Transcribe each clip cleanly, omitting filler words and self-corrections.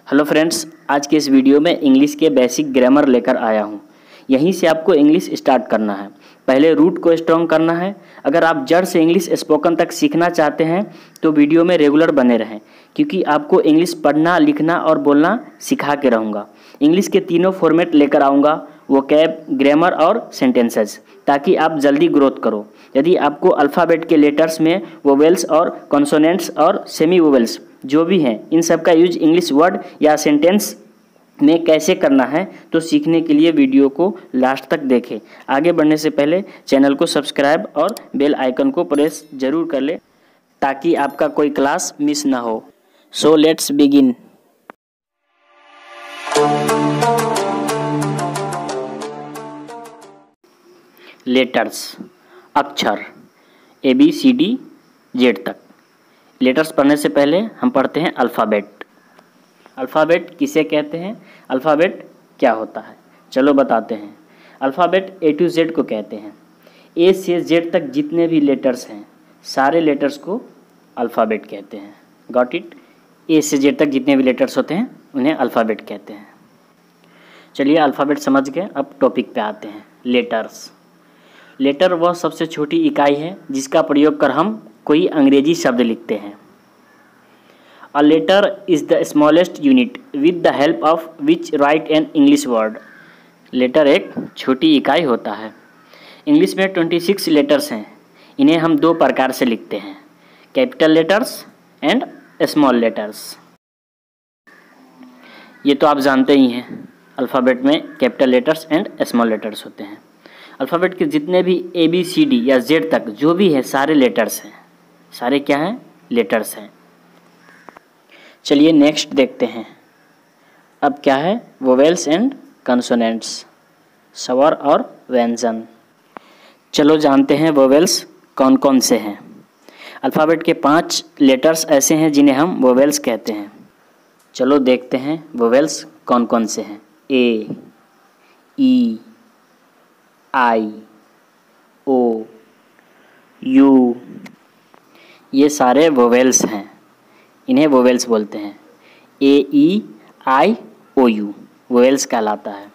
Hello friends, आज के इस वीडियो में इंग्लिश के बेसिक ग्रामर लेकर आया हूँ। यहीं से आपको इंग्लिश स्टार्ट करना है। पहले रूट को स्ट्रॉन्ग करना है। अगर आप जड़ से इंग्लिश स्पोकन तक सीखना चाहते हैं तो वीडियो में रेगुलर बने रहें, क्योंकि आपको इंग्लिश पढ़ना, लिखना और बोलना सिखा के रहूँगा। इंग्लिश के तीनों फॉर्मेट लेकर आऊँगा, वोकैब, ग्रामर और सेंटेंसेस, ताकि आप जल्दी ग्रोथ करो। यदि आपको अल्फ़ाबेट के लेटर्स में वोवेल्स और कॉन्सोनेंट्स और सेमी वोवेल्स जो भी हैं, इन सब का यूज इंग्लिश वर्ड या सेंटेंस में कैसे करना है, तो सीखने के लिए वीडियो को लास्ट तक देखें। आगे बढ़ने से पहले चैनल को सब्सक्राइब और बेल आइकन को प्रेस जरूर कर ले, ताकि आपका कोई क्लास मिस ना हो। So let's begin. लेटर्स, अक्षर ABCD Z तक। लेटर्स पढ़ने से पहले हम पढ़ते हैं अल्फ़ाबेट। अल्फ़ाबेट किसे कहते हैं, अल्फ़ाबेट क्या होता है, चलो बताते हैं। अल्फ़ाबेट A to Z को कहते हैं। A से Z तक जितने भी लेटर्स हैं, सारे लेटर्स को अल्फ़ाबेट कहते हैं। Got it? A से Z तक जितने भी लेटर्स होते हैं उन्हें अल्फ़ाबेट कहते हैं। चलिए, अल्फ़ाबेट समझ गए, अब टॉपिक पे आते हैं। लेटर्स। लेटर वह सबसे छोटी इकाई है जिसका प्रयोग कर हम कोई अंग्रेजी शब्द लिखते हैं। A letter is the smallest unit with the help of which write an English word. Letter एक छोटी इकाई होता है। इंग्लिश में 26 लेटर्स हैं। इन्हें हम दो प्रकार से लिखते हैं, capital letters and small letters. ये तो आप जानते ही हैं, अल्फ़ाबेट में capital letters and small letters होते हैं। अल्फ़ाबेट के जितने भी ABCD या Z तक जो भी है, सारे लेटर्स हैं। सारे क्या हैं? लेटर्स हैं। चलिए नेक्स्ट देखते हैं। अब क्या है? वोवेल्स एंड कंसोनेंट्स, स्वर और व्यंजन। चलो जानते हैं वोवेल्स कौन कौन से हैं। अल्फ़ाबेट के 5 लेटर्स ऐसे हैं जिन्हें हम वोवेल्स कहते हैं। चलो देखते हैं वोवेल्स कौन कौन से हैं। A, E, I, O, U, ये सारे वोवेल्स हैं, इन्हें वोवेल्स बोलते हैं। AEIOU वोवेल्स कहलाता है।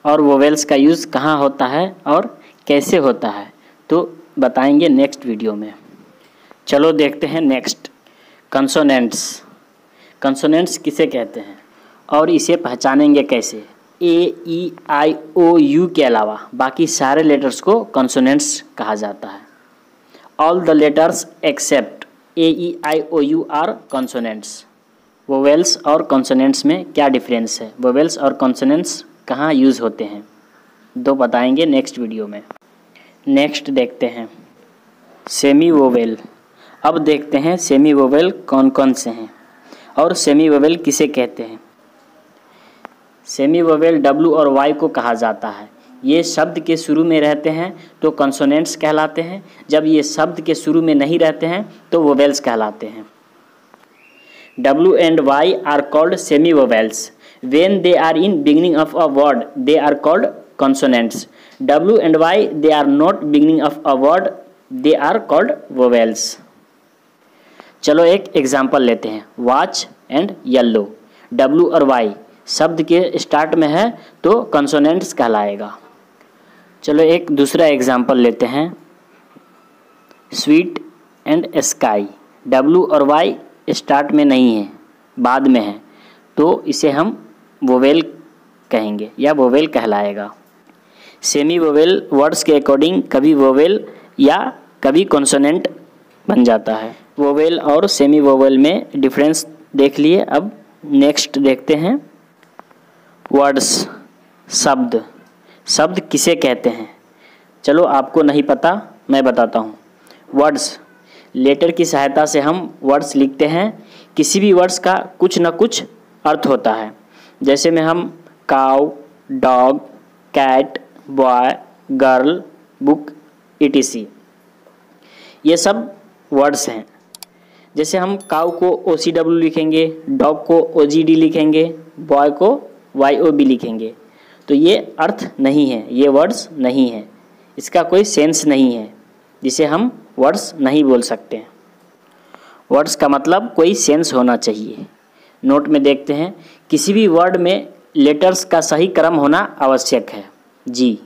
और वोवेल्स का यूज़ कहाँ होता है और कैसे होता है, तो बताएंगे नेक्स्ट वीडियो में। चलो देखते हैं नेक्स्ट, कंसोनेंट्स। कंसोनेंट्स किसे कहते हैं और इसे पहचानेंगे कैसे? AEIOU के अलावा बाकी सारे लेटर्स को कंसोनेंट्स कहा जाता है। All the letters except AEIOU are consonants. Vowels और कंसोनेंट्स में क्या डिफरेंस है, वोवेल्स और कंसोनेंट्स कहाँ यूज़ होते हैं, दो बताएंगे नेक्स्ट वीडियो में। नेक्स्ट देखते हैं सेमी वोवेल। अब देखते हैं सेमी वोवेल कौन कौन से हैं और सेमी वोवेल किसे कहते हैं। सेमी वोवेल W और Y को कहा जाता है। ये शब्द के शुरू में रहते हैं तो कंसोनेंट्स कहलाते हैं। जब ये शब्द के शुरू में नहीं रहते हैं तो वोवेल्स कहलाते हैं। W and Y are called semi vowels. When they are in beginning of a word, they are called consonants. W and Y, they are not beginning of a word, they are called vowels. चलो एक example लेते हैं। Watch and yellow, W और Y शब्द के start में है तो कंसोनेंट्स कहलाएगा। चलो एक दूसरा एग्जाम्पल लेते हैं। स्वीट एंड स्काई, W और Y स्टार्ट में नहीं है, बाद में है, तो इसे हम वोवेल कहेंगे या वोवेल कहलाएगा। सेमी वोवेल वर्ड्स के अकॉर्डिंग कभी वोवेल या कभी कॉन्सोनेंट बन जाता है। वोवेल और सेमी वोवेल में डिफरेंस देख लिए। अब नेक्स्ट देखते हैं वर्ड्स, शब्द। शब्द किसे कहते हैं, चलो आपको नहीं पता, मैं बताता हूँ। वर्ड्स, लेटर की सहायता से हम वर्ड्स लिखते हैं। किसी भी वर्ड्स का कुछ न कुछ अर्थ होता है। जैसे में हम cow, dog, cat, boy, girl, book etc, ये सब वर्ड्स हैं। जैसे हम काउ को OCW लिखेंगे, डॉग को OGD लिखेंगे, बॉय को YOB लिखेंगे, तो ये अर्थ नहीं है, ये वर्ड्स नहीं है, इसका कोई सेंस नहीं है, जिसे हम वर्ड्स नहीं बोल सकते। वर्ड्स का मतलब कोई सेंस होना चाहिए। नोट में देखते हैं, किसी भी वर्ड में लेटर्स का सही क्रम होना आवश्यक है। जी,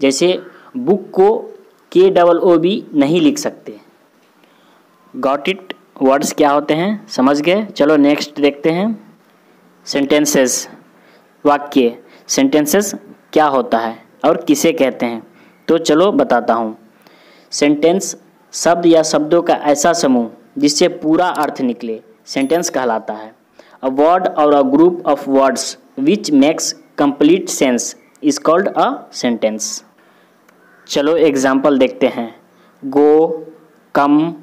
जैसे बुक को KOOB नहीं लिख सकते। Got it? वर्ड्स क्या होते हैं समझ गए। चलो नेक्स्ट देखते हैं, सेंटेंसेस, वाक्य। सेंटेंसेस क्या होता है और किसे कहते हैं, तो चलो बताता हूँ। सेंटेंस शब्द या शब्दों का ऐसा समूह जिससे पूरा अर्थ निकले सेंटेंस कहलाता है। अ वर्ड और a group of words which makes complete sense is called a sentence. चलो एग्जाम्पल देखते हैं। Go, come,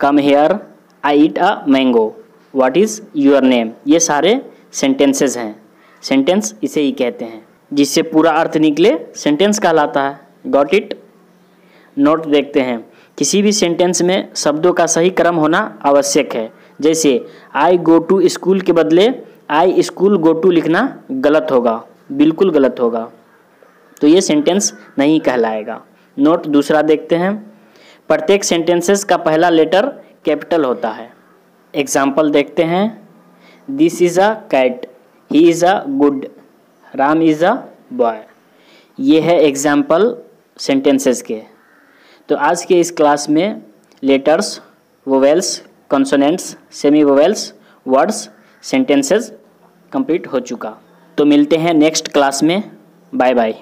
come here, I eat a mango, what is your name, ये सारे सेंटेंसेस हैं। सेंटेंस इसे ही कहते हैं, जिससे पूरा अर्थ निकले सेंटेंस कहलाता है। Got it? नोट देखते हैं, किसी भी सेंटेंस में शब्दों का सही क्रम होना आवश्यक है। जैसे आई गो टू स्कूल के बदले आई स्कूल गो टू लिखना गलत होगा, बिल्कुल गलत होगा, तो ये सेंटेंस नहीं कहलाएगा। नोट दूसरा देखते हैं, प्रत्येक सेंटेंसेस का पहला लेटर कैपिटल होता है। एग्जाम्पल देखते हैं, this is a cat, he is a good, Ram is a boy. ये है एग्जाम्पल सेंटेंसेस के। तो आज के इस क्लास में letters, vowels, consonants, semi vowels, words, sentences complete हो चुका। तो मिलते हैं नेक्स्ट क्लास में। Bye bye.